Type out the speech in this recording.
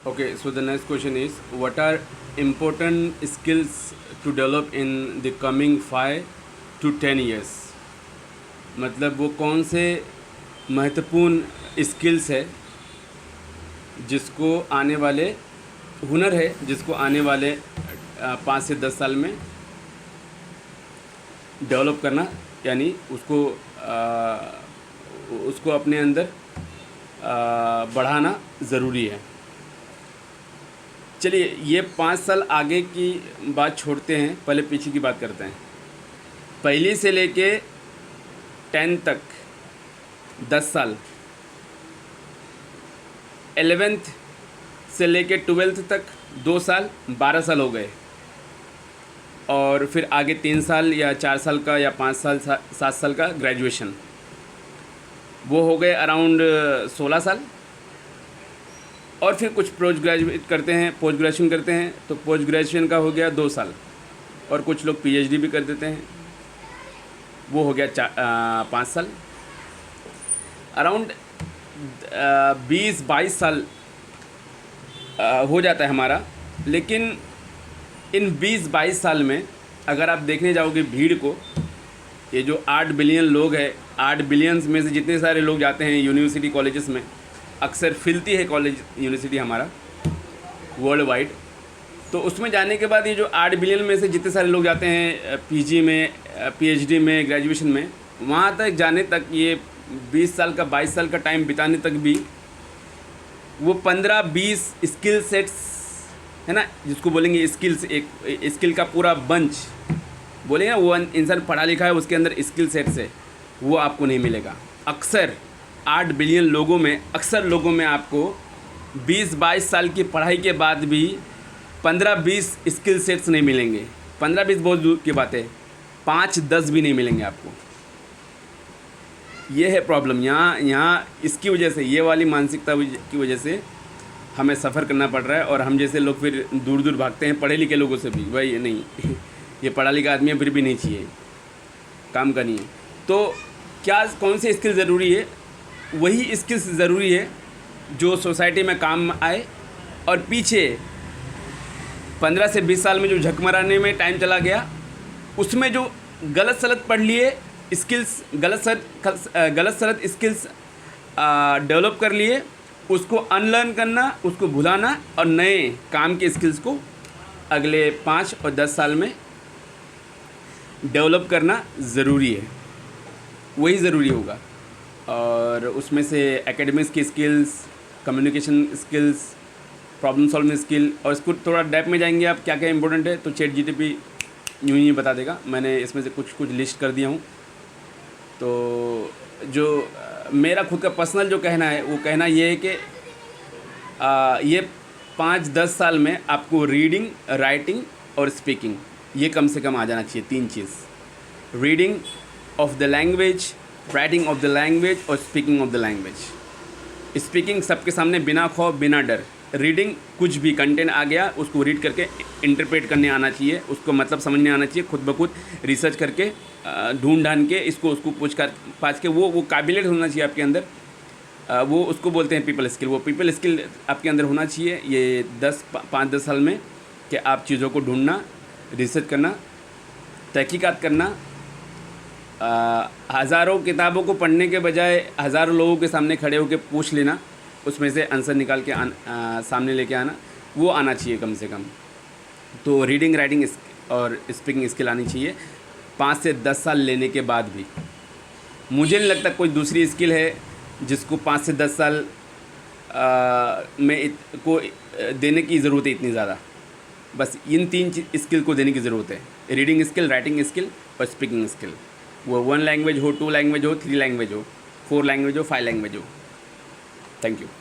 Okay, so the next question is, what are important skills to develop in the coming 5 to 10 years? मतलब वो कौन से महत्वपूर्ण skills है जिसको आने वाले हुनर है जिसको आने वाले 5 से 10 साल में डेवलप करना, यानी उसको अपने अंदर बढ़ाना ज़रूरी है। चलिए, ये 5 साल आगे की बात छोड़ते हैं, पहले पीछे की बात करते हैं। पहली से लेके 10 तक 10 साल, 11th से लेके 12th तक 2 साल, 12 साल हो गए। और फिर आगे 3 साल या 4 साल का या 5 साल 7 साल का ग्रेजुएशन, वो हो गए अराउंड 16 साल। और फिर कुछ पोस्ट ग्रेजुएशन करते हैं, तो पोस्ट ग्रेजुएशन का हो गया 2 साल। और कुछ लोग पीएचडी भी कर देते हैं, वो हो गया 5 साल। अराउंड 20-22 साल हो जाता है हमारा। लेकिन इन 20-22 साल में अगर आप देखने जाओगे भीड़ को, ये जो 8 बिलियन लोग हैं, 8 बिलियंस में से जितने सारे लोग जाते हैं यूनिवर्सिटी कॉलेजेस में, अक्सर फिलती है कॉलेज यूनिवर्सिटी हमारा वर्ल्ड वाइड। तो उसमें जाने के बाद ये जो 8 बिलियन में से जितने सारे लोग जाते हैं पीजी में, पीएचडी में, ग्रेजुएशन में, वहाँ तक जाने तक ये 20 साल का 22 साल का टाइम बिताने तक भी वो 15-20 स्किल सेट्स है ना, जिसको बोलेंगे स्किल्स, एक स्किल का पूरा बंच बोलेंगे ना, वो इंसान पढ़ा लिखा है उसके अंदर स्किल सेट्स है, वो आपको नहीं मिलेगा। अक्सर 8 बिलियन लोगों में, अक्सर लोगों में आपको 20-22 साल की पढ़ाई के बाद भी 15-20 स्किल सेट्स नहीं मिलेंगे। 15-20 बहुत दूर की बात है, 5-10 भी नहीं मिलेंगे आपको। ये है प्रॉब्लम यहाँ इसकी वजह से, ये वाली मानसिकता की वजह से हमें सफ़र करना पड़ रहा है। और हम जैसे लोग फिर दूर दूर भागते हैं पढ़े लिखे लोगों से भी, भाई नहीं ये पढ़ा लिखा आदमी है, फिर भी नहीं चाहिए, काम करनी है। तो कौन सी स्किल ज़रूरी है? वही स्किल्स ज़रूरी है जो सोसाइटी में काम आए। और पीछे 15 से 20 साल में जो झकमराने में टाइम चला गया, उसमें जो गलत सलत पढ़ लिए स्किल्स, गलत सलत स्किल्स डेवलप कर लिए, उसको अनलर्न करना, उसको भुलाना और नए काम के स्किल्स को अगले 5 और 10 साल में डेवलप करना ज़रूरी है। वही ज़रूरी होगा। और उसमें से एकेडमिक्स की skills, communication skills, problem solving skill, और इसको थोड़ा डेप्थ में जाएंगे आप क्या क्या इंपॉर्टेंट है, तो चैट जीटीपी यूँ ही बता देगा। मैंने इसमें से कुछ लिस्ट कर दिया हूँ। तो जो मेरा खुद का पर्सनल जो कहना है, वो कहना ये है कि ये 5-10 साल में आपको रीडिंग, राइटिंग और स्पीकिंग ये कम से कम आ जाना चाहिए। 3 चीज़, reading of the language, writing of the language और speaking of the language. Speaking सबके सामने बिना खौफ, बिना डर। रीडिंग, कुछ भी कंटेंट आ गया उसको रीड करके इंटरप्रेट करने आना चाहिए, उसको मतलब समझने आना चाहिए, खुद ब खुद रिसर्च करके ढूंढ ढांड के उसको पाछ के वो काबिलियत होना चाहिए आपके अंदर। वो उसको बोलते हैं पीपल स्किल। वो पीपल स्किल आपके अंदर होना चाहिए ये 5-10 साल में, कि आप चीज़ों को ढूंढना, रिसर्च करना, तहकीकात करना। हज़ारों किताबों को पढ़ने के बजाय हज़ारों लोगों के सामने खड़े होकर पूछ लेना, उसमें से आंसर निकाल के सामने लेके आना, वो आना चाहिए कम से कम। तो रीडिंग, राइटिंग और स्पीकिंग स्किल आनी चाहिए 5 से 10 साल लेने के बाद भी। मुझे नहीं लगता कोई दूसरी स्किल है जिसको 5 से 10 साल में को देने की ज़रूरत है इतनी ज़्यादा। बस इन 3 स्किल को देने की ज़रूरत है, रीडिंग स्किल, राइटिंग स्किल और स्पीकिंग स्किल। वो 1 लैंग्वेज हो, 2 लैंग्वेज हो, 3 लैंग्वेज हो, 4 लैंग्वेज हो, 5 लैंग्वेज हो। Thank you.